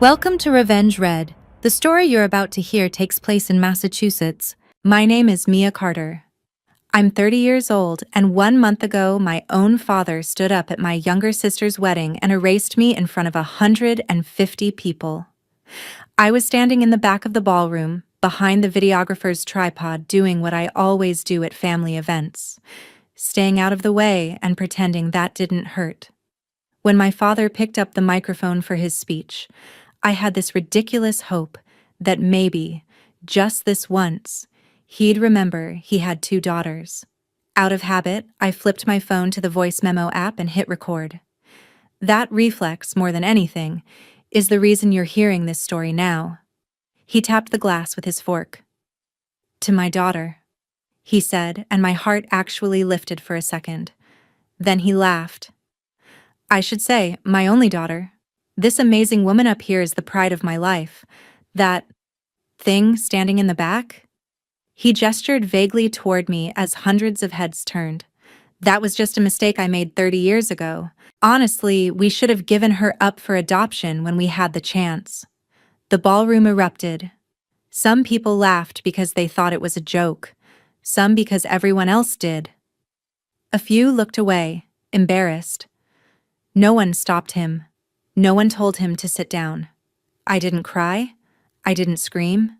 Welcome to Revenge Red. The story you're about to hear takes place in Massachusetts. My name is Mia Carter. I'm 30 years old, and 1 month ago, my own father stood up at my younger sister's wedding and erased me in front of 150 people. I was standing in the back of the ballroom, behind the videographer's tripod, doing what I always do at family events, staying out of the way and pretending that didn't hurt. When my father picked up the microphone for his speech, I had this ridiculous hope that maybe, just this once, he'd remember he had 2 daughters. Out of habit, I flipped my phone to the voice memo app and hit record. That reflex, more than anything, is the reason you're hearing this story now. He tapped the glass with his fork. "To my daughter," he said, and my heart actually lifted for a second. Then he laughed. "I should say, my only daughter. This amazing woman up here is the pride of my life. That thing standing in the back?" He gestured vaguely toward me as hundreds of heads turned. "That was just a mistake I made 30 years ago. Honestly, we should have given her up for adoption when we had the chance." The ballroom erupted. Some people laughed because they thought it was a joke. Some because everyone else did. A few looked away, embarrassed. No one stopped him. No one told him to sit down. I didn't cry. I didn't scream.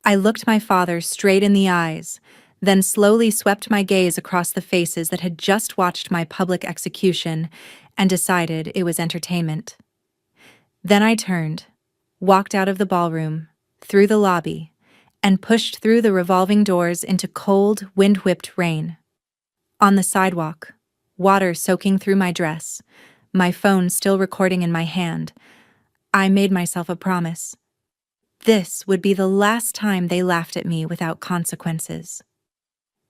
I looked my father straight in the eyes, then slowly swept my gaze across the faces that had just watched my public execution and decided it was entertainment. Then I turned, walked out of the ballroom, through the lobby, and pushed through the revolving doors into cold, wind-whipped rain. On the sidewalk, water soaking through my dress, my phone still recording in my hand, I made myself a promise. This would be the last time they laughed at me without consequences.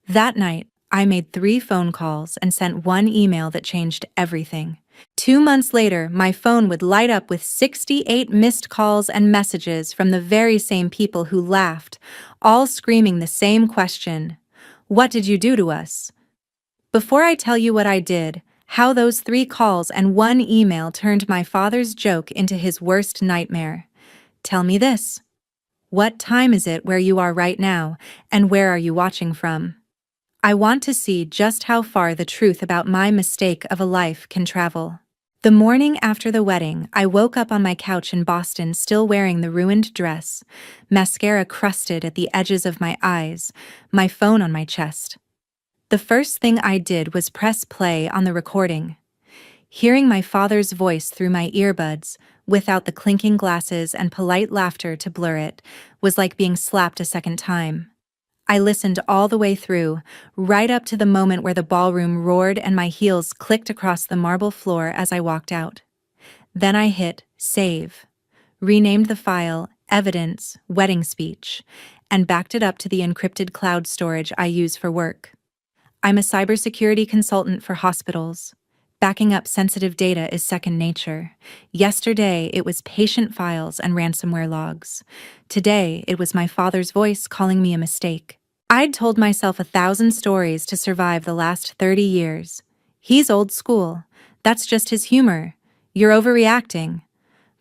That night, I made 3 phone calls and sent 1 email that changed everything. 2 months later, my phone would light up with 68 missed calls and messages from the very same people who laughed, all screaming the same question: "What did you do to us?" Before I tell you what I did, how those 3 calls and 1 email turned my father's joke into his worst nightmare, tell me this. What time is it where you are right now, and where are you watching from? I want to see just how far the truth about my mistake of a life can travel. The morning after the wedding, I woke up on my couch in Boston still wearing the ruined dress, mascara crusted at the edges of my eyes, my phone on my chest. The first thing I did was press play on the recording. Hearing my father's voice through my earbuds, without the clinking glasses and polite laughter to blur it, was like being slapped a second time. I listened all the way through, right up to the moment where the ballroom roared and my heels clicked across the marble floor as I walked out. Then I hit save, renamed the file Evidence Wedding Speech, and backed it up to the encrypted cloud storage I use for work. I'm a cybersecurity consultant for hospitals. Backing up sensitive data is second nature. Yesterday, it was patient files and ransomware logs. Today, it was my father's voice calling me a mistake. I'd told myself 1,000 stories to survive the last 30 years. He's old school. That's just his humor. You're overreacting.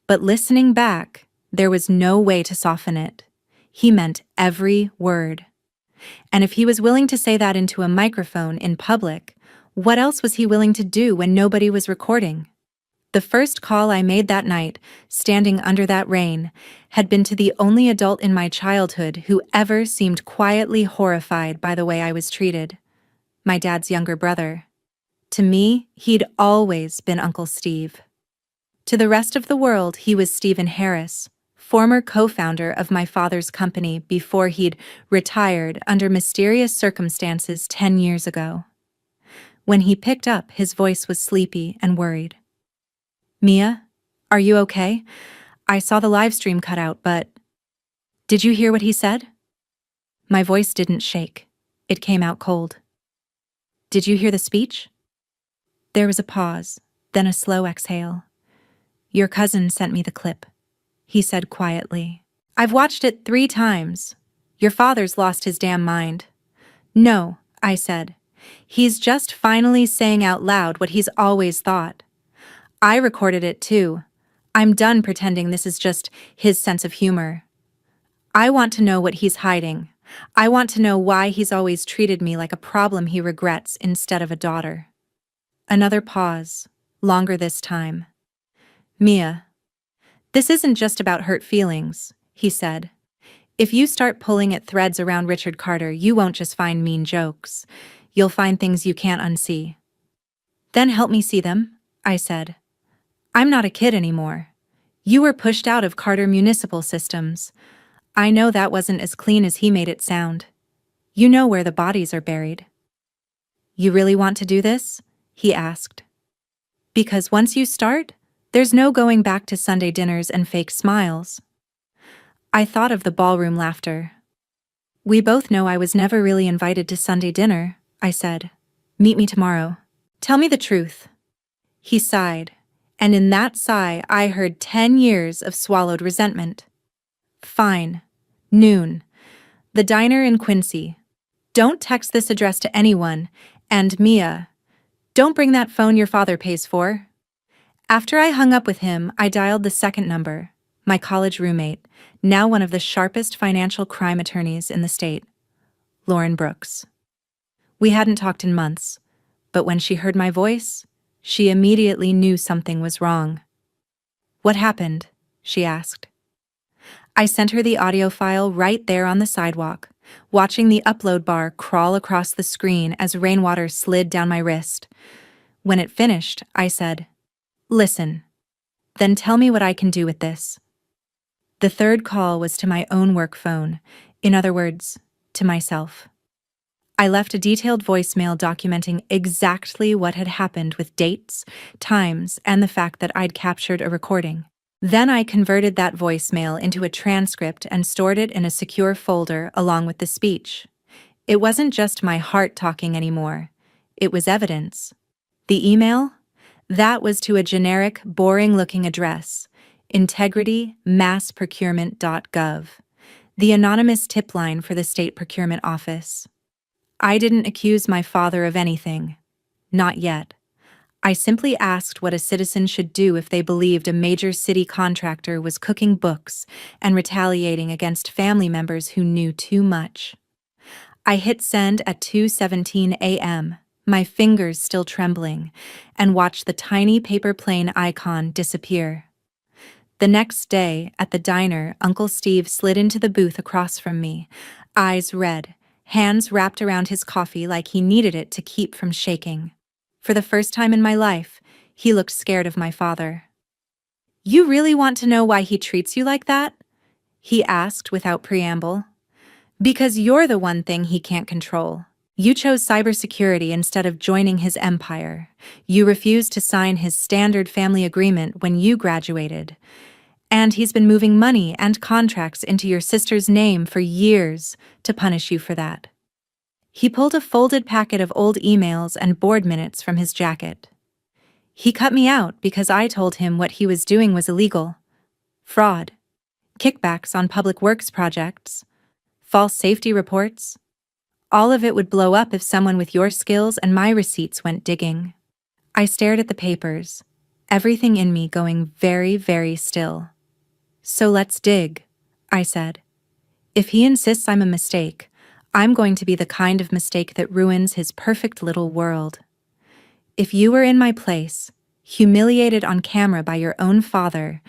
But listening back, there was no way to soften it. He meant every word. And if he was willing to say that into a microphone in public, what else was he willing to do when nobody was recording? The first call I made that night, standing under that rain, had been to the only adult in my childhood who ever seemed quietly horrified by the way I was treated: my dad's younger brother. To me, he'd always been Uncle Steve. To the rest of the world, he was Stephen Harris, former co-founder of my father's company before he'd retired under mysterious circumstances 10 years ago. When he picked up, his voice was sleepy and worried. "Mia, are you okay? I saw the live stream cut out, but..." "Did you hear what he said?" My voice didn't shake. It came out cold. "Did you hear the speech?" There was a pause, then a slow exhale. "Your cousin sent me the clip," he said quietly. "I've watched it 3 times. Your father's lost his damn mind." "No," I said. "He's just finally saying out loud what he's always thought. I recorded it too. I'm done pretending this is just his sense of humor. I want to know what he's hiding. I want to know why he's always treated me like a problem he regrets instead of a daughter. Another pause, longer this time. Mia, this isn't just about hurt feelings, he said. If you start pulling at threads around Richard Carter, you won't just find mean jokes. You'll find things you can't unsee. Then help me see them, I said. I'm not a kid anymore. You were pushed out of Carter Municipal Systems. I know that wasn't as clean as he made it sound. You know where the bodies are buried. You really want to do this? He asked. Because once you start, there's no going back to Sunday dinners and fake smiles. I thought of the ballroom laughter. We both know I was never really invited to Sunday dinner, I said. Meet me tomorrow. Tell me the truth. He sighed, and in that sigh I heard 10 years of swallowed resentment. Fine. Noon. The diner in Quincy. Don't text this address to anyone, and Mia, don't bring that phone your father pays for. After I hung up with him, I dialed the second number, my college roommate, now one of the sharpest financial crime attorneys in the state, Lauren Brooks. We hadn't talked in months, but when she heard my voice, she immediately knew something was wrong. What happened? She asked. I sent her the audio file right there on the sidewalk, watching the upload bar crawl across the screen as rainwater slid down my wrist. When it finished, I said, Listen, then tell me what I can do with this. The third call was to my own work phone, in other words, to myself. I left a detailed voicemail documenting exactly what had happened with dates, times, and the fact that I'd captured a recording. Then I converted that voicemail into a transcript and stored it in a secure folder along with the speech. It wasn't just my heart talking anymore. It was evidence. The email? That was to a generic, boring-looking address, integritymassprocurement.gov, the anonymous tip line for the state procurement office. I didn't accuse my father of anything. Not yet. I simply asked what a citizen should do if they believed a major city contractor was cooking books and retaliating against family members who knew too much. I hit send at 2:17 a.m., my fingers still trembling, and watched the tiny paper plane icon disappear. The next day, at the diner, Uncle Steve slid into the booth across from me, eyes red, hands wrapped around his coffee like he needed it to keep from shaking. For the first time in my life, he looked scared of my father. You really want to know why he treats you like that? He asked without preamble. Because you're the one thing he can't control. You chose cybersecurity instead of joining his empire. You refused to sign his standard family agreement when you graduated. And he's been moving money and contracts into your sister's name for years to punish you for that. He pulled a folded packet of old emails and board minutes from his jacket. He cut me out because I told him what he was doing was illegal. Fraud, kickbacks on public works projects, false safety reports. All of it would blow up if someone with your skills and my receipts went digging. I stared at the papers, everything in me going very, very still. So let's dig, I said. If he insists I'm a mistake, I'm going to be the kind of mistake that ruins his perfect little world. If you were in my place, humiliated on camera by your own father,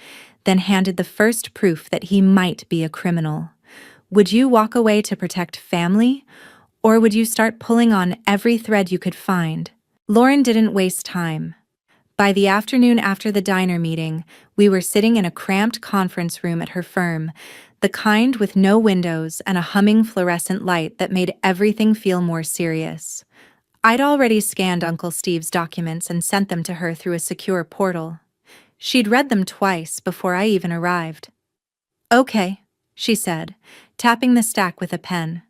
then handed the first proof that he might be a criminal, would you walk away to protect family, or would you start pulling on every thread you could find? Lauren didn't waste time. By the afternoon after the diner meeting, we were sitting in a cramped conference room at her firm, the kind with no windows and a humming fluorescent light that made everything feel more serious. I'd already scanned Uncle Steve's documents and sent them to her through a secure portal. She'd read them twice before I even arrived. Okay, she said, tapping the stack with a pen.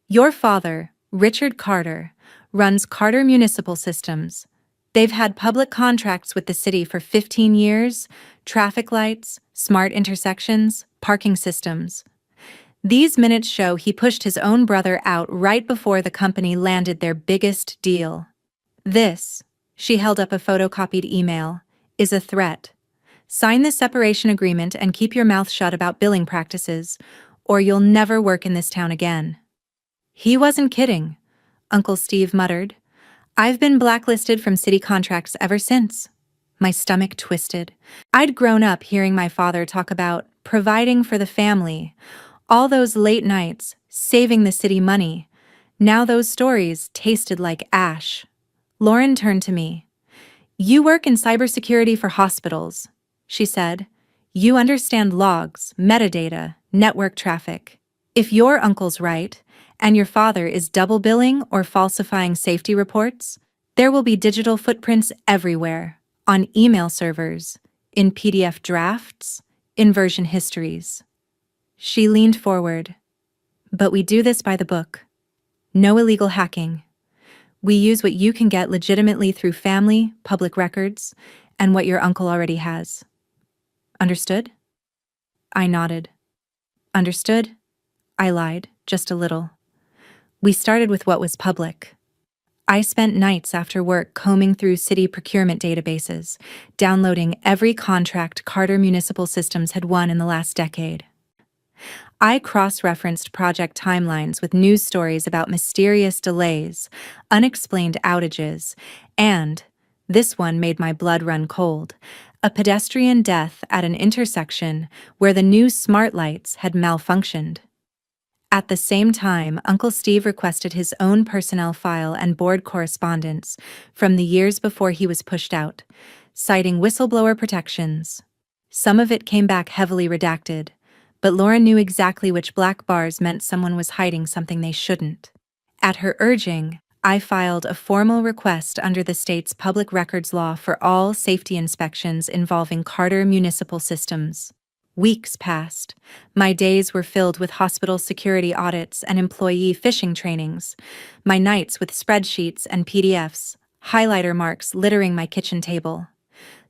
Your father, Richard Carter, runs Carter Municipal Systems. They've had public contracts with the city for 15 years, traffic lights, smart intersections, parking systems. These minutes show he pushed his own brother out right before the company landed their biggest deal. This, she held up a photocopied email, is a threat. Sign this separation agreement and keep your mouth shut about billing practices, or you'll never work in this town again." "He wasn't kidding," Uncle Steve muttered. "I've been blacklisted from city contracts ever since." My stomach twisted. I'd grown up hearing my father talk about providing for the family, all those late nights, saving the city money. Now those stories tasted like ash. Lauren turned to me. "You work in cybersecurity for hospitals," she said. "You understand logs, metadata, network traffic. If your uncle's right, and your father is double billing or falsifying safety reports, there will be digital footprints everywhere, on email servers, in PDF drafts, in version histories." She leaned forward. "But we do this by the book. No illegal hacking. We use what you can get legitimately through family, public records, and what your uncle already has. Understood?" I nodded. "Understood?" I lied, just a little. "We started with what was public." I spent nights after work combing through city procurement databases, downloading every contract Carter Municipal Systems had won in the last decade. I cross-referenced project timelines with news stories about mysterious delays, unexplained outages, and, this one made my blood run cold, a pedestrian death at an intersection where the new smart lights had malfunctioned. At the same time, Uncle Steve requested his own personnel file and board correspondence from the years before he was pushed out, citing whistleblower protections. Some of it came back heavily redacted, but Laura knew exactly which black bars meant someone was hiding something they shouldn't. At her urging, I filed a formal request under the state's public records law for all safety inspections involving Carter Municipal Systems. Weeks passed. My days were filled with hospital security audits and employee phishing trainings, my nights with spreadsheets and PDFs, highlighter marks littering my kitchen table.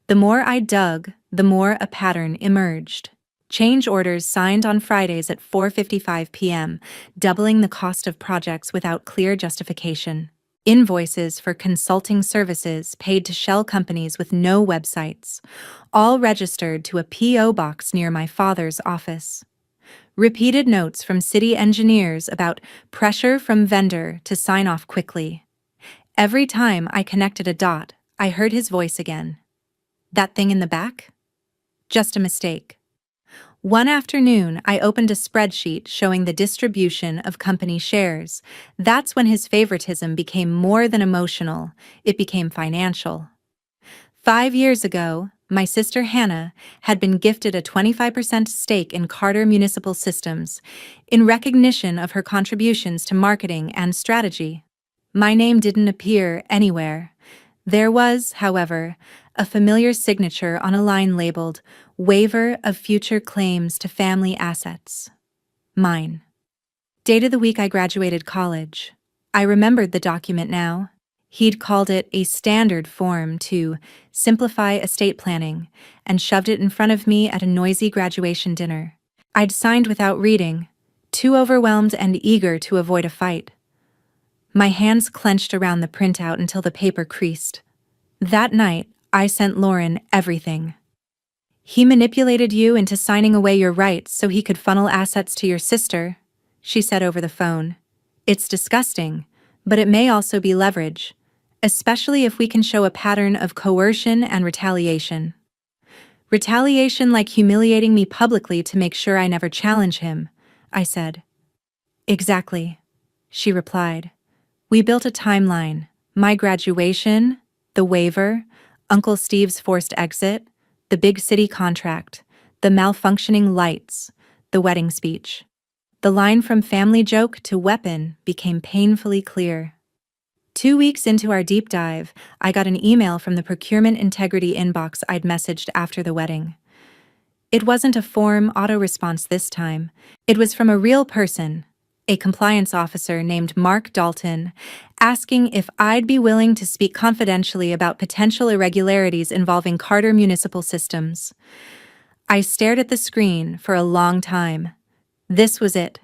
The more I dug, the more a pattern emerged. Change orders signed on Fridays at 4:55 p.m., doubling the cost of projects without clear justification. Invoices for consulting services paid to shell companies with no websites, all registered to a P.O. box near my father's office. Repeated notes from city engineers about pressure from vendor to sign off quickly. Every time I connected a dot, I heard his voice again. "That thing in the back? Just a mistake." One afternoon, I opened a spreadsheet showing the distribution of company shares. That's when his favoritism became more than emotional, it became financial. 5 years ago, my sister Hannah had been gifted a 25% stake in Carter Municipal Systems in recognition of her contributions to marketing and strategy. My name didn't appear anywhere. There was, however, a familiar signature on a line labeled "Waiver of Future Claims to Family Assets." Mine. Date of the week I graduated college. I remembered the document now. He'd called it a standard form to simplify estate planning and shoved it in front of me at a noisy graduation dinner. I'd signed without reading, too overwhelmed and eager to avoid a fight. My hands clenched around the printout until the paper creased. That night, I sent Lauren everything. "He manipulated you into signing away your rights so he could funnel assets to your sister," she said over the phone. "It's disgusting, but it may also be leverage, especially if we can show a pattern of coercion and retaliation." "Retaliation like humiliating me publicly to make sure I never challenge him," I said. "Exactly," she replied. We built a timeline: my graduation, the waiver, Uncle Steve's forced exit, the big city contract, the malfunctioning lights, the wedding speech. The line from family joke to weapon became painfully clear. 2 weeks into our deep dive, I got an email from the procurement integrity inbox I'd messaged after the wedding. It wasn't a form auto-response this time. It was from a real person, a compliance officer named Mark Dalton, asking if I'd be willing to speak confidentially about potential irregularities involving Carter Municipal Systems. I stared at the screen for a long time. This was it.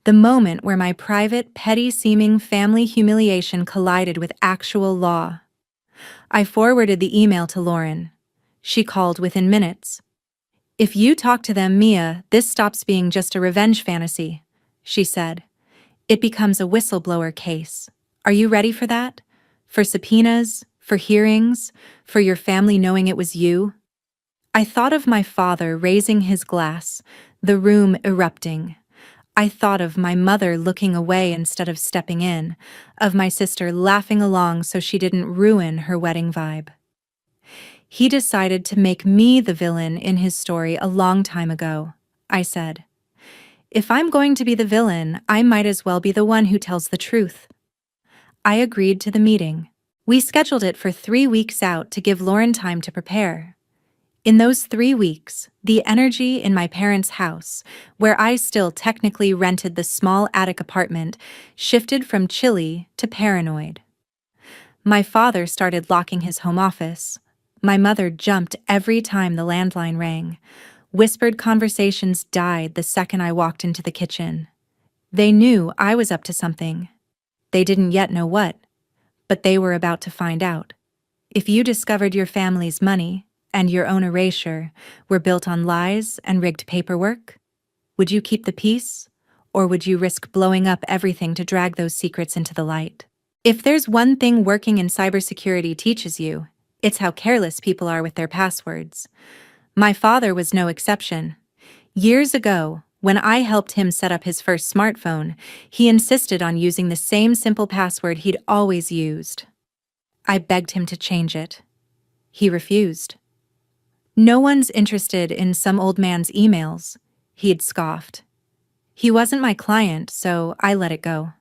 The moment where my private, petty-seeming family humiliation collided with actual law. I forwarded the email to Lauren. She called within minutes. "If you talk to them, Mia, this stops being just a revenge fantasy," she said. "It becomes a whistleblower case. Are you ready for that? For subpoenas, for hearings, for your family knowing it was you?" I thought of my father raising his glass, the room erupting. I thought of my mother looking away instead of stepping in, of my sister laughing along so she didn't ruin her wedding vibe. "He decided to make me the villain in his story a long time ago," I said. "If I'm going to be the villain, I might as well be the one who tells the truth." I agreed to the meeting. We scheduled it for 3 weeks out to give Lauren time to prepare. In those 3 weeks, the energy in my parents' house, where I still technically rented the small attic apartment, shifted from chilly to paranoid. My father started locking his home office. My mother jumped every time the landline rang. Whispered conversations died the second I walked into the kitchen. They knew I was up to something. They didn't yet know what, but they were about to find out. If you discovered your family's money and your own erasure were built on lies and rigged paperwork, would you keep the peace, or would you risk blowing up everything to drag those secrets into the light? If there's one thing working in cybersecurity teaches you, it's how careless people are with their passwords. My father was no exception. Years ago, when I helped him set up his first smartphone, he insisted on using the same simple password he'd always used. I begged him to change it. He refused. "No one's interested in some old man's emails," he'd scoffed. He wasn't my client, so I let it go.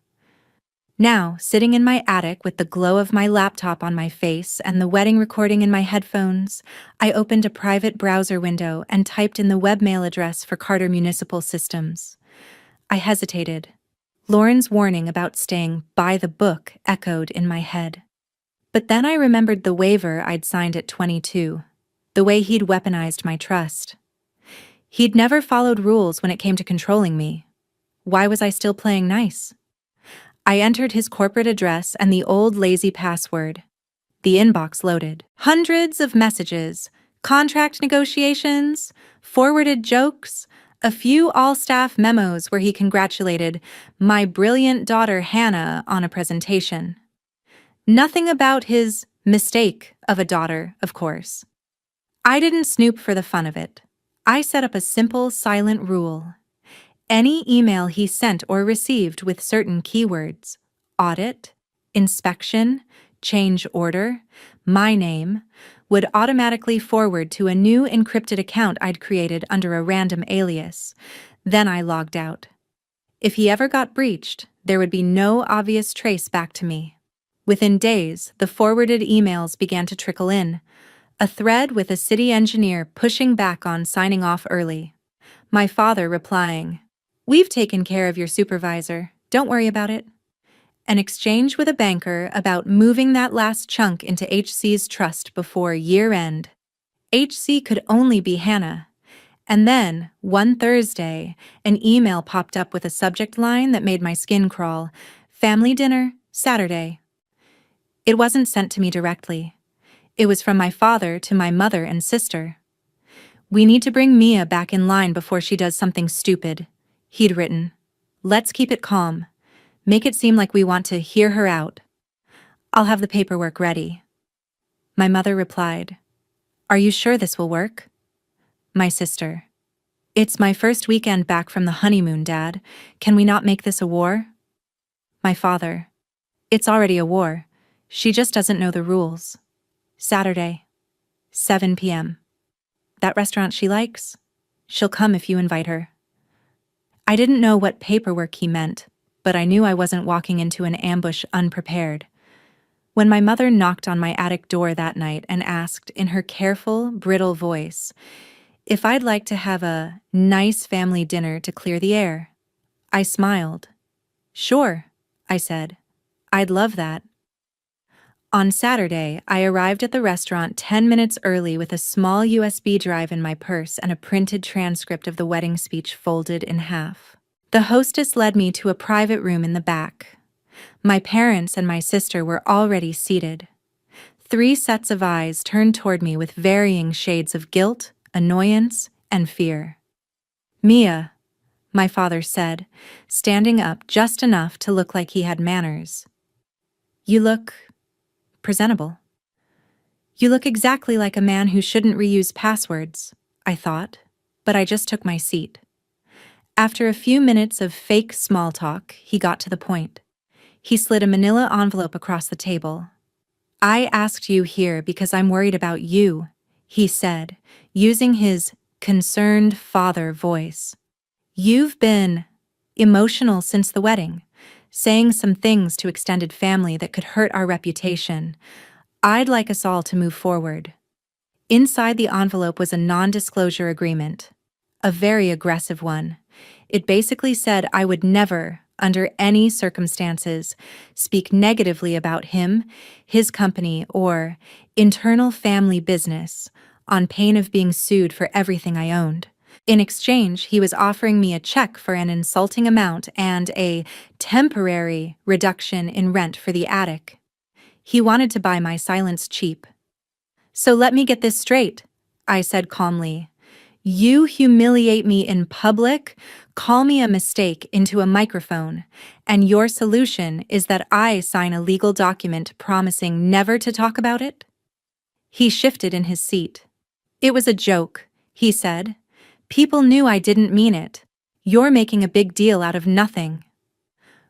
Now, sitting in my attic with the glow of my laptop on my face and the wedding recording in my headphones, I opened a private browser window and typed in the webmail address for Carter Municipal Systems. I hesitated. Lauren's warning about staying by the book echoed in my head. But then I remembered the waiver I'd signed at 22, the way he'd weaponized my trust. He'd never followed rules when it came to controlling me. Why was I still playing nice? I entered his corporate address and the old lazy password. The inbox loaded. Hundreds of messages, contract negotiations, forwarded jokes, a few all-staff memos where he congratulated my brilliant daughter Hannah on a presentation. Nothing about his mistake of a daughter, of course. I didn't snoop for the fun of it. I set up a simple, silent rule. Any email he sent or received with certain keywords, audit, inspection, change order, my name, would automatically forward to a new encrypted account I'd created under a random alias. Then I logged out. If he ever got breached, there would be no obvious trace back to me. Within days, the forwarded emails began to trickle in. A thread with a city engineer pushing back on signing off early. My father replying, "We've taken care of your supervisor, don't worry about it." An exchange with a banker about moving that last chunk into HC's trust before year-end. HC could only be Hannah. And then, one Thursday, an email popped up with a subject line that made my skin crawl. "Family dinner, Saturday." It wasn't sent to me directly. It was from my father to my mother and sister. "We need to bring Mia back in line before she does something stupid," he'd written. "Let's keep it calm. Make it seem like we want to hear her out. I'll have the paperwork ready." My mother replied, "Are you sure this will work?" My sister, "It's my first weekend back from the honeymoon, Dad. Can we not make this a war?" My father, "It's already a war. She just doesn't know the rules. Saturday, 7 p.m. That restaurant she likes? She'll come if you invite her." I didn't know what paperwork he meant, but I knew I wasn't walking into an ambush unprepared. When my mother knocked on my attic door that night and asked, in her careful, brittle voice, if I'd like to have a nice family dinner to clear the air, I smiled. "Sure," I said. "I'd love that." On Saturday, I arrived at the restaurant 10 minutes early with a small USB drive in my purse and a printed transcript of the wedding speech folded in half. The hostess led me to a private room in the back. My parents and my sister were already seated. 3 sets of eyes turned toward me with varying shades of guilt, annoyance, and fear. "Mia," my father said, standing up just enough to look like he had manners. "You look presentable. You look exactly like a man who shouldn't reuse passwords," I thought, but I just took my seat. After a few minutes of fake small talk, he got to the point. He slid a manila envelope across the table. "I asked you here because I'm worried about you," he said, using his concerned father voice. "You've been emotional since the wedding, saying some things to extended family that could hurt our reputation. I'd like us all to move forward." Inside the envelope was a non-disclosure agreement, a very aggressive one. It basically said I would never, under any circumstances, speak negatively about him, his company, or internal family business, on pain of being sued for everything I owned. In exchange, he was offering me a check for an insulting amount and a temporary reduction in rent for the attic. He wanted to buy my silence cheap. "So let me get this straight," I said calmly. "You humiliate me in public, call me a mistake into a microphone, and your solution is that I sign a legal document promising never to talk about it?" He shifted in his seat. "It was a joke," he said. "People knew I didn't mean it. You're making a big deal out of nothing."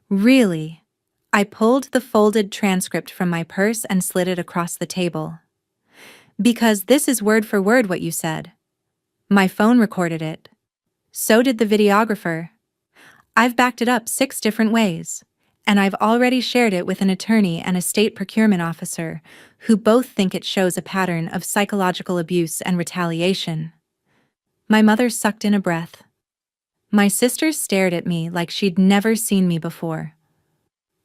"Really?" I pulled the folded transcript from my purse and slid it across the table. "Because this is word for word what you said. My phone recorded it. So did the videographer. I've backed it up 6 different ways, and I've already shared it with an attorney and a state procurement officer, who both think it shows a pattern of psychological abuse and retaliation." My mother sucked in a breath. My sister stared at me like she'd never seen me before.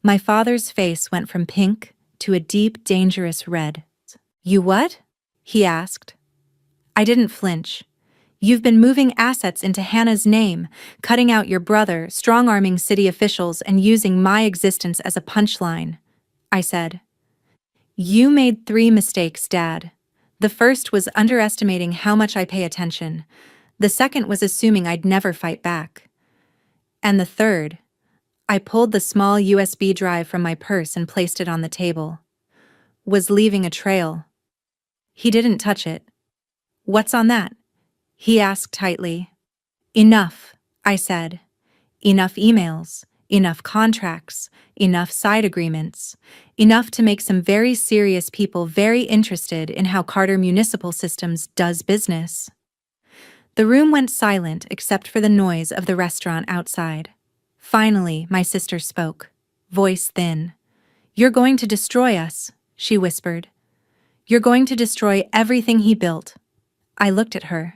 My father's face went from pink to a deep, dangerous red. "You what?" he asked. I didn't flinch. "You've been moving assets into Hannah's name, cutting out your brother, strong-arming city officials, and using my existence as a punchline," I said. "You made 3 mistakes, Dad. The first was underestimating how much I pay attention. The second was assuming I'd never fight back. And the third," I pulled the small USB drive from my purse and placed it on the table, "was leaving a trail." He didn't touch it. "What's on that?" he asked tightly. "Enough," I said. "Enough emails, enough contracts, enough side agreements, enough to make some very serious people very interested in how Carter Municipal Systems does business." The room went silent except for the noise of the restaurant outside. Finally, my sister spoke, voice thin. "You're going to destroy us," she whispered. "You're going to destroy everything he built." I looked at her.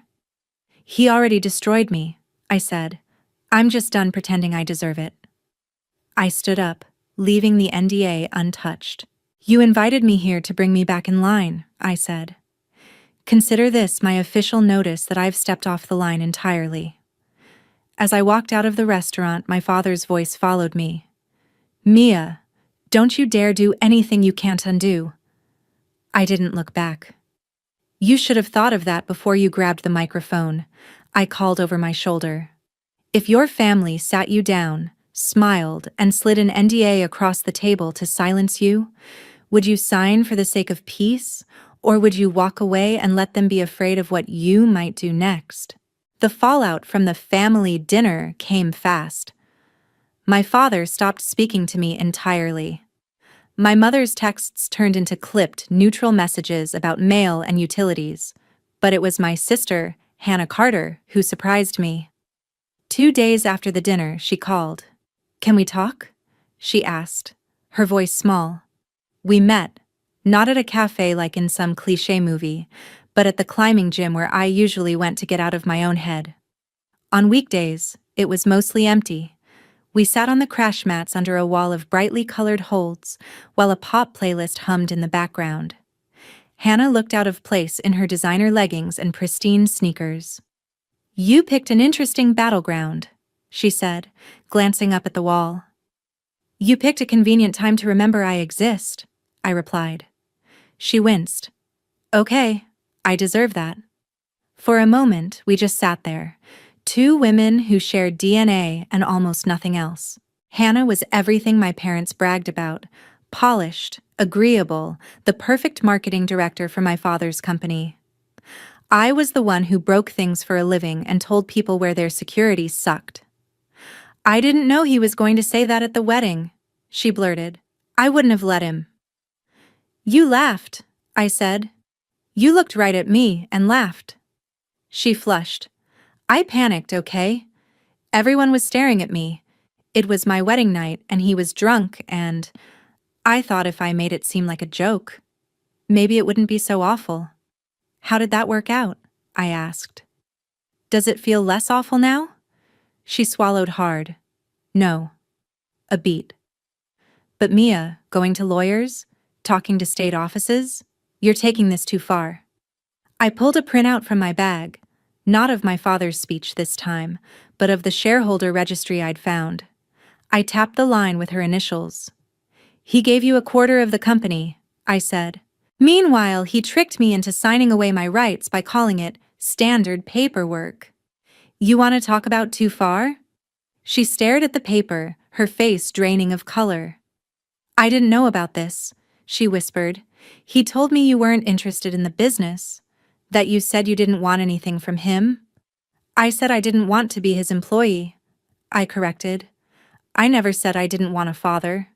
"He already destroyed me," I said. "I'm just done pretending I deserve it." I stood up, leaving the NDA untouched. "You invited me here to bring me back in line," I said. "Consider this my official notice that I've stepped off the line entirely." As I walked out of the restaurant, my father's voice followed me. "Mia, don't you dare do anything you can't undo." I didn't look back. "You should have thought of that before you grabbed the microphone," I called over my shoulder. "If your family sat you down, smiled, and slid an NDA across the table to silence you, would you sign for the sake of peace, or would you walk away and let them be afraid of what you might do next?" The fallout from the family dinner came fast. My father stopped speaking to me entirely. My mother's texts turned into clipped, neutral messages about mail and utilities, but it was my sister, Hannah Carter, who surprised me. 2 days after the dinner, she called. "Can we talk?" she asked, her voice small. We met, not at a cafe like in some cliché movie, but at the climbing gym where I usually went to get out of my own head. On weekdays, it was mostly empty. We sat on the crash mats under a wall of brightly colored holds, while a pop playlist hummed in the background. Hannah looked out of place in her designer leggings and pristine sneakers. "You picked an interesting battleground," she said, glancing up at the wall. "You picked a convenient time to remember I exist," I replied. She winced. Okay, I deserve that. For a moment, we just sat there. Two women who shared DNA and almost nothing else. Hannah was everything my parents bragged about. Polished, agreeable, the perfect marketing director for my father's company. I was the one who broke things for a living and told people where their security sucked. I didn't know he was going to say that at the wedding, she blurted. I wouldn't have let him. You laughed, I said. You looked right at me and laughed. She flushed. I panicked, okay? Everyone was staring at me. It was my wedding night and he was drunk and I thought if I made it seem like a joke, maybe it wouldn't be so awful. How did that work out? I asked. Does it feel less awful now? She swallowed hard. No. A beat. But Mia, going to lawyers? Talking to state offices? You're taking this too far. I pulled a printout from my bag, not of my father's speech this time, but of the shareholder registry I'd found. I tapped the line with her initials. He gave you a quarter of the company, I said. Meanwhile, he tricked me into signing away my rights by calling it standard paperwork. You want to talk about too far? She stared at the paper, her face draining of color. I didn't know about this, she whispered. He told me you weren't interested in the business, that you said you didn't want anything from him. I said I didn't want to be his employee, I corrected. I never said I didn't want a father.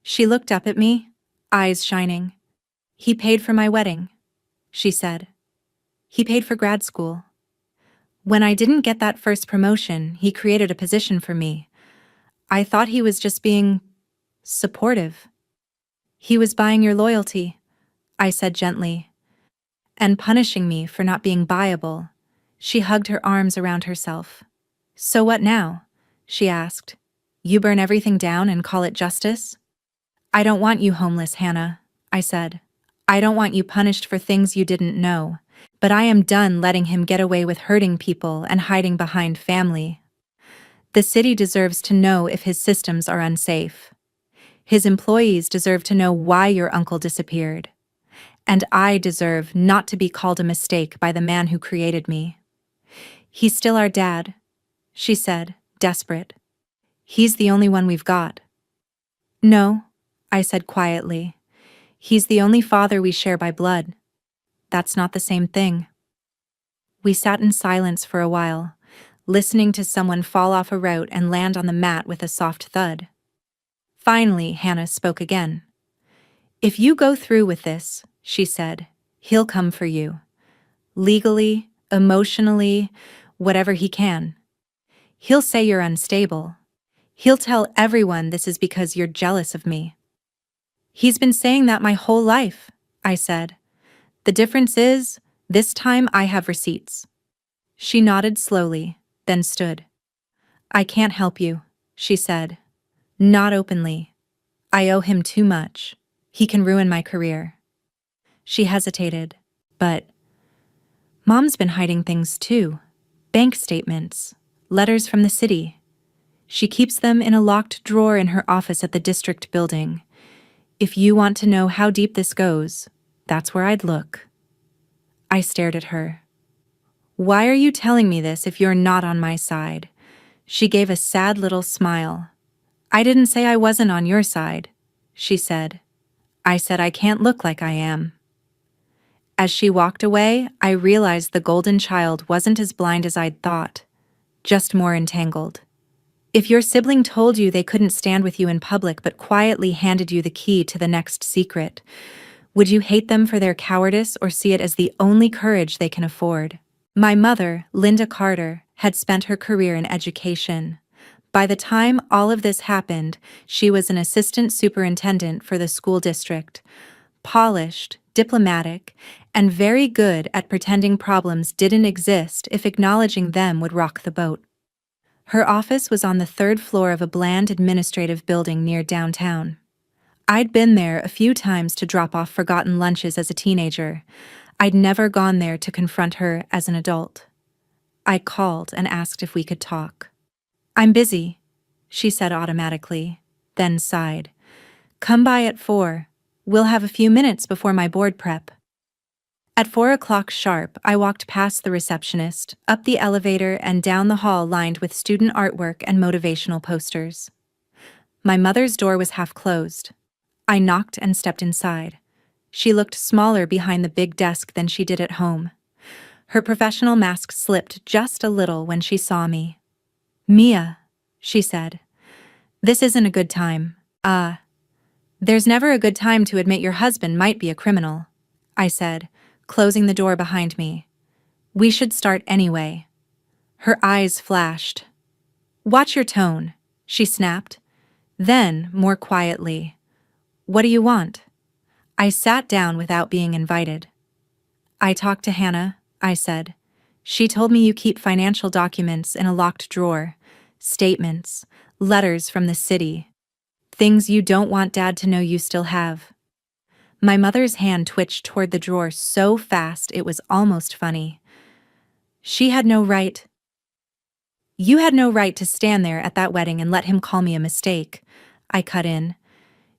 She looked up at me, eyes shining. He paid for my wedding, she said. He paid for grad school. When I didn't get that first promotion, he created a position for me. I thought he was just being supportive. He was buying your loyalty, I said gently, and punishing me for not being buyable. She hugged her arms around herself. So what now? She asked. You burn everything down and call it justice? I don't want you homeless, Hannah, I said. I don't want you punished for things you didn't know, but I am done letting him get away with hurting people and hiding behind family. The city deserves to know if his systems are unsafe. His employees deserve to know why your uncle disappeared. And I deserve not to be called a mistake by the man who created me. He's still our dad, she said, desperate. He's the only one we've got. No, I said quietly. He's the only father we share by blood. That's not the same thing. We sat in silence for a while, listening to someone fall off a route and land on the mat with a soft thud. Finally, Hannah spoke again. If you go through with this, she said, he'll come for you. Legally, emotionally, whatever he can. He'll say you're unstable. He'll tell everyone this is because you're jealous of me. He's been saying that my whole life, I said. The difference is, this time I have receipts. She nodded slowly, then stood. I can't help you, she said. Not openly. I owe him too much. He can ruin my career. She hesitated, but Mom's been hiding things too. Bank statements, letters from the city. She keeps them in a locked drawer in her office at the district building. If you want to know how deep this goes, that's where I'd look. I stared at her. Why are you telling me this if you're not on my side? She gave a sad little smile. I didn't say I wasn't on your side, she said. I said I can't look like I am. As she walked away, I realized the golden child wasn't as blind as I'd thought, just more entangled. If your sibling told you they couldn't stand with you in public but quietly handed you the key to the next secret, would you hate them for their cowardice or see it as the only courage they can afford? My mother, Linda Carter, had spent her career in education. By the time all of this happened, she was an assistant superintendent for the school district, polished, diplomatic, and very good at pretending problems didn't exist if acknowledging them would rock the boat. Her office was on the third floor of a bland administrative building near downtown. I'd been there a few times to drop off forgotten lunches as a teenager. I'd never gone there to confront her as an adult. I called and asked if we could talk. I'm busy, she said automatically, then sighed. Come by at 4. We'll have a few minutes before my board prep. At 4 o'clock sharp, I walked past the receptionist, up the elevator, and down the hall lined with student artwork and motivational posters. My mother's door was half closed. I knocked and stepped inside. She looked smaller behind the big desk than she did at home. Her professional mask slipped just a little when she saw me. "Mia," she said. "This isn't a good time. There's never a good time to admit your husband might be a criminal," I said, closing the door behind me. "We should start anyway." Her eyes flashed. "Watch your tone," she snapped. Then, more quietly, "What do you want?" I sat down without being invited. "I talked to Hannah," I said. "She told me you keep financial documents in a locked drawer, statements, letters from the city, things you don't want Dad to know you still have." My mother's hand twitched toward the drawer so fast it was almost funny. "She had no right." "You had no right to stand there at that wedding and let him call me a mistake," I cut in.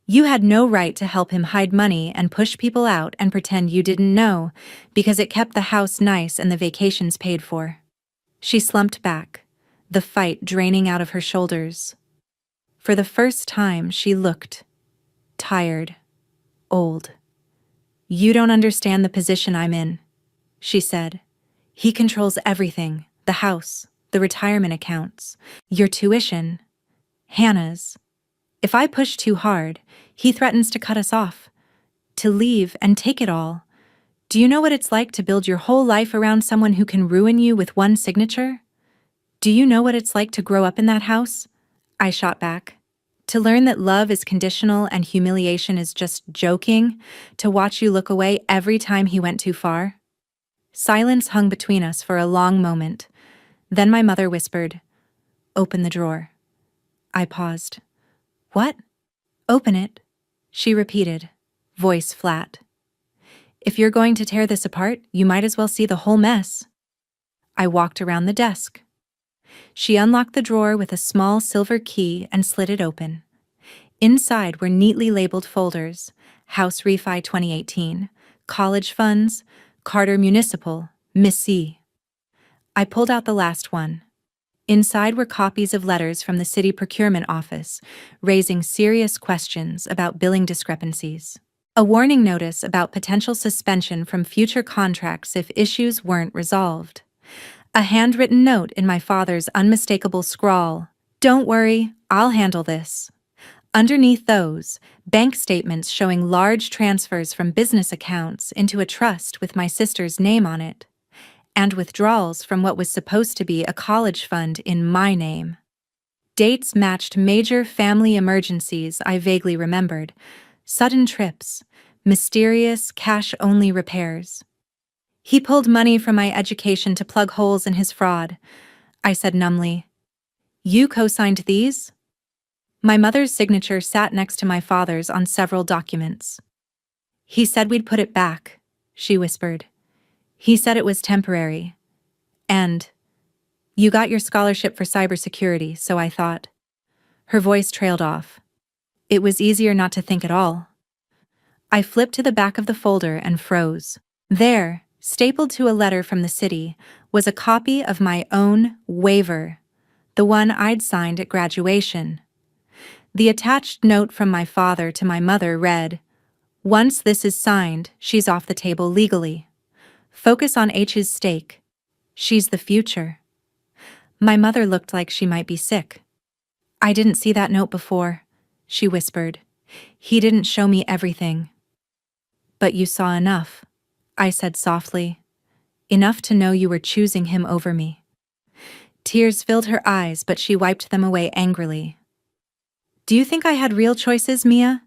"You had no right to help him hide money and push people out and pretend you didn't know, because it kept the house nice and the vacations paid for." She slumped back, the fight draining out of her shoulders. For the first time, she looked tired, old. "You don't understand the position I'm in," she said. "He controls everything, the house, the retirement accounts, your tuition, Hannah's. If I push too hard, he threatens to cut us off, to leave and take it all. Do you know what it's like to build your whole life around someone who can ruin you with one signature? Do you know what it's like to grow up in that house?" I shot back. "To learn that love is conditional and humiliation is just joking, to watch you look away every time he went too far?" Silence hung between us for a long moment. Then my mother whispered, "Open the drawer." I paused. "What?" "Open it," she repeated, voice flat. "If you're going to tear this apart, you might as well see the whole mess." I walked around the desk. She unlocked the drawer with a small silver key and slid it open. Inside were neatly labeled folders: House Refi 2018, College Funds, Carter Municipal, Miss C. I pulled out the last one. Inside were copies of letters from the city procurement office, raising serious questions about billing discrepancies. A warning notice about potential suspension from future contracts if issues weren't resolved. A handwritten note in my father's unmistakable scrawl: "Don't worry, I'll handle this." Underneath those, bank statements showing large transfers from business accounts into a trust with my sister's name on it, and withdrawals from what was supposed to be a college fund in my name. Dates matched major family emergencies I vaguely remembered: sudden trips, mysterious cash-only repairs. "He pulled money from my education to plug holes in his fraud," I said numbly. "You co-signed these?" My mother's signature sat next to my father's on several documents. "He said we'd put it back," she whispered. "He said it was temporary. And you got your scholarship for cybersecurity, so I thought." Her voice trailed off. It was easier not to think at all. I flipped to the back of the folder and froze. There, stapled to a letter from the city, was a copy of my own waiver, the one I'd signed at graduation. The attached note from my father to my mother read, "Once this is signed, she's off the table legally. Focus on H's stake. She's the future." My mother looked like she might be sick. "I didn't see that note before," she whispered. "He didn't show me everything." "But you saw enough," I said softly. "Enough to know you were choosing him over me." Tears filled her eyes, but she wiped them away angrily. "Do you think I had real choices, Mia?"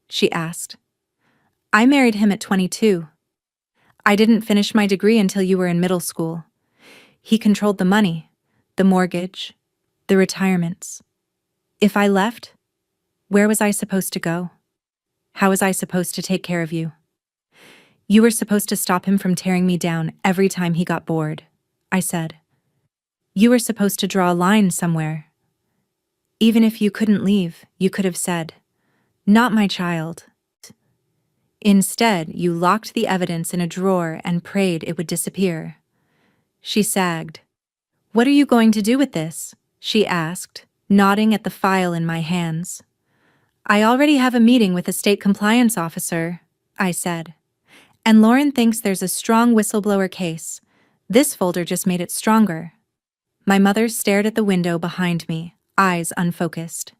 she asked. "I married him at 22. I didn't finish my degree until you were in middle school. He controlled the money, the mortgage, the retirements. If I left, where was I supposed to go? How was I supposed to take care of you? You were supposed to stop him from tearing me down every time he got bored," I said. "You were supposed to draw a line somewhere. Even if you couldn't leave, you could have said, 'Not my child.'" Instead, you locked the evidence in a drawer and prayed it would disappear." She sagged. "What are you going to do with this?" she asked, nodding at the file in my hands. "I already have a meeting with a state compliance officer," I said. "And Lauren thinks there's a strong whistleblower case. This folder just made it stronger." My mother stared at the window behind me, eyes unfocused.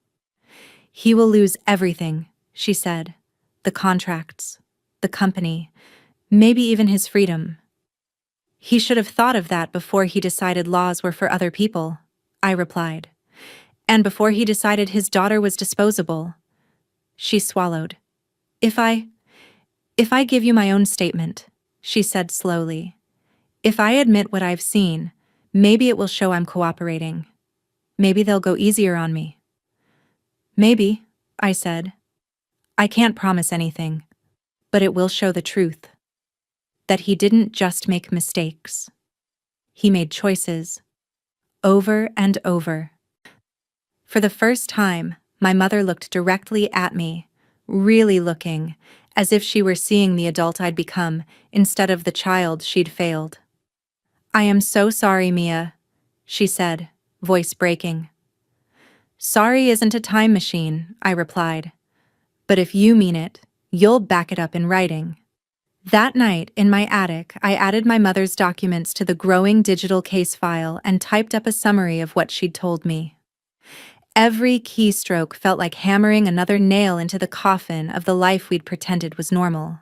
"He will lose everything," she said. "The contracts, the company, maybe even his freedom." "He should have thought of that before he decided laws were for other people," I replied. "And before he decided his daughter was disposable." She swallowed. If I give you my own statement," she said slowly. "If I admit what I've seen, maybe it will show I'm cooperating. Maybe they'll go easier on me." "Maybe," I said. "I can't promise anything, but it will show the truth. That he didn't just make mistakes. He made choices. Over and over." For the first time, my mother looked directly at me, really looking, as if she were seeing the adult I'd become instead of the child she'd failed. "I am so sorry, Mia," she said, voice breaking. "Sorry isn't a time machine," I replied. "But if you mean it, you'll back it up in writing." That night, in my attic, I added my mother's documents to the growing digital case file and typed up a summary of what she'd told me. Every keystroke felt like hammering another nail into the coffin of the life we'd pretended was normal.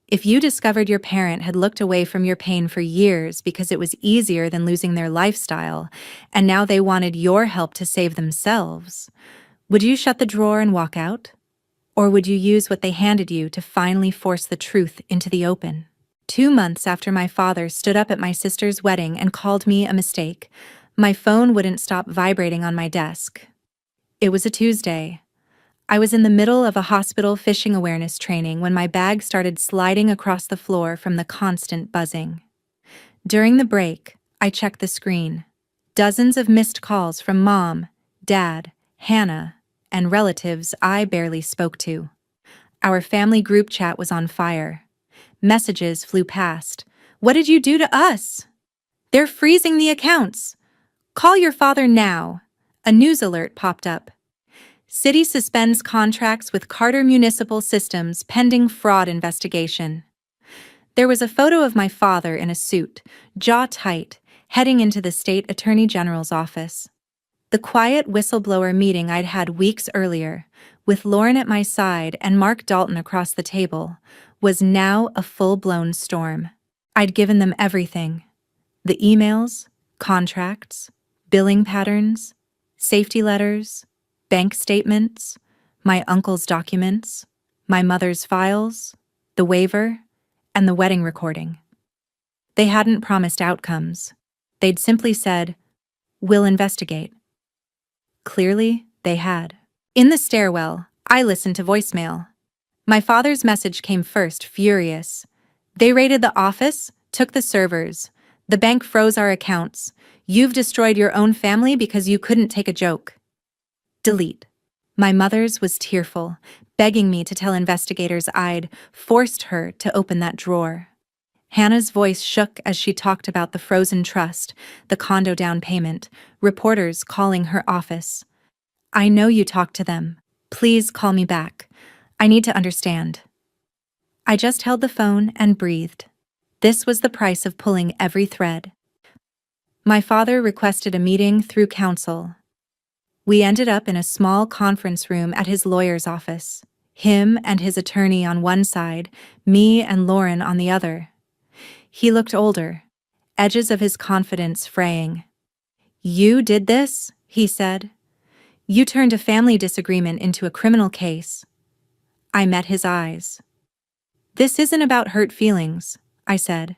If you discovered your parent had looked away from your pain for years because it was easier than losing their lifestyle, and now they wanted your help to save themselves, would you shut the drawer and walk out? Or would you use what they handed you to finally force the truth into the open? 2 months after my father stood up at my sister's wedding and called me a mistake, my phone wouldn't stop vibrating on my desk. It was a Tuesday. I was in the middle of a hospital phishing awareness training when my bag started sliding across the floor from the constant buzzing. During the break, I checked the screen. Dozens of missed calls from Mom, Dad, Hannah, and relatives I barely spoke to. Our family group chat was on fire. Messages flew past. "What did you do to us? They're freezing the accounts. Call your father now." A news alert popped up. "City suspends contracts with Carter Municipal Systems pending fraud investigation." There was a photo of my father in a suit, jaw tight, heading into the state attorney general's office. The quiet whistleblower meeting I'd had weeks earlier, with Lauren at my side and Mark Dalton across the table, was now a full-blown storm. I'd given them everything. The emails, contracts, billing patterns, safety letters, bank statements, my uncle's documents, my mother's files, the waiver, and the wedding recording. They hadn't promised outcomes. They'd simply said, "We'll investigate." Clearly, they had. In the stairwell, I listened to voicemail. My father's message came first, furious. "They raided the office, took the servers. The bank froze our accounts. You've destroyed your own family because you couldn't take a joke." Delete. My mother's was tearful, begging me to tell investigators I'd forced her to open that drawer. Hannah's voice shook as she talked about the frozen trust, the condo down payment, reporters calling her office. "I know you talked to them. Please call me back. I need to understand." I just held the phone and breathed. This was the price of pulling every thread. My father requested a meeting through counsel. We ended up in a small conference room at his lawyer's office. Him and his attorney on one side, me and Lauren on the other. He looked older, edges of his confidence fraying. "You did this?" he said. "You turned a family disagreement into a criminal case." I met his eyes. "This isn't about hurt feelings," I said.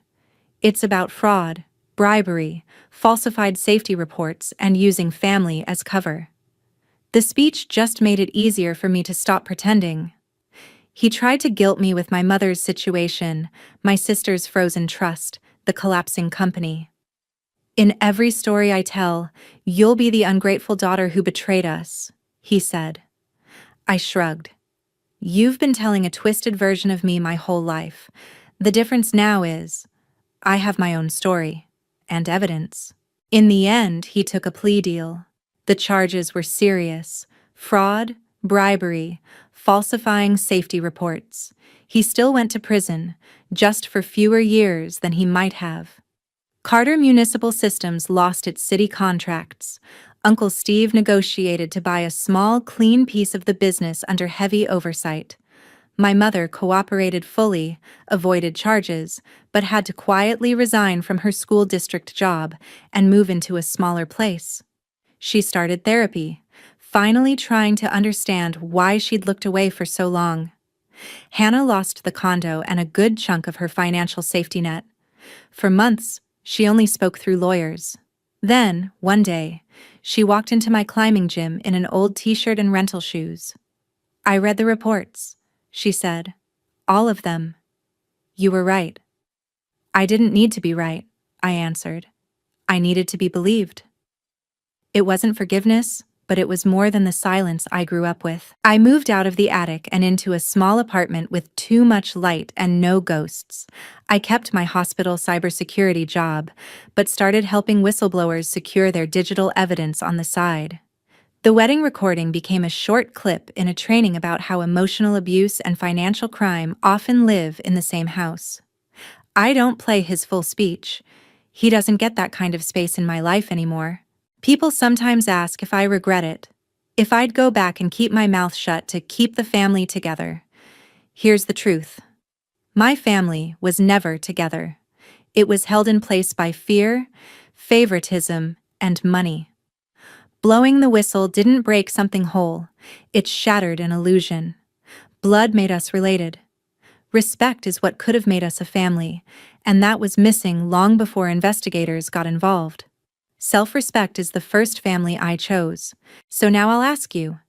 "It's about fraud, bribery, falsified safety reports, and using family as cover." The speech just made it easier for me to stop pretending. He tried to guilt me with my mother's situation, my sister's frozen trust, the collapsing company. "In every story I tell, you'll be the ungrateful daughter who betrayed us," he said. I shrugged. You've been telling a twisted version of me my whole life. The difference now is, I have my own story. And evidence. In the end, he took a plea deal. The charges were serious: fraud, bribery, falsifying safety reports. He still went to prison, just for fewer years than he might have. Carter Municipal Systems lost its city contracts. Uncle Steve negotiated to buy a small, clean piece of the business under heavy oversight. My mother cooperated fully, avoided charges, but had to quietly resign from her school district job and move into a smaller place. She started therapy, finally trying to understand why she'd looked away for so long. Hannah lost the condo and a good chunk of her financial safety net. For months, she only spoke through lawyers. Then, one day, she walked into my climbing gym in an old t-shirt and rental shoes. "I read the reports," she said. "All of them. You were right." "I didn't need to be right," I answered. "I needed to be believed." It wasn't forgiveness, but it was more than the silence I grew up with. I moved out of the attic and into a small apartment with too much light and no ghosts. I kept my hospital cybersecurity job, but started helping whistleblowers secure their digital evidence on the side. The wedding recording became a short clip in a training about how emotional abuse and financial crime often live in the same house. I don't play his full speech. He doesn't get that kind of space in my life anymore. People sometimes ask if I regret it, if I'd go back and keep my mouth shut to keep the family together. Here's the truth. My family was never together. It was held in place by fear, favoritism, and money. Blowing the whistle didn't break something whole. It shattered an illusion. Blood made us related. Respect is what could have made us a family, and that was missing long before investigators got involved. Self-respect is the first family I chose. So now I'll ask you,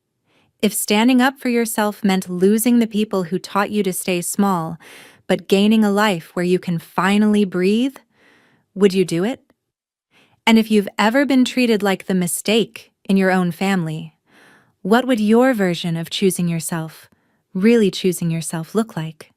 if standing up for yourself meant losing the people who taught you to stay small, but gaining a life where you can finally breathe, would you do it? And if you've ever been treated like the mistake in your own family, what would your version of choosing yourself, really choosing yourself, look like?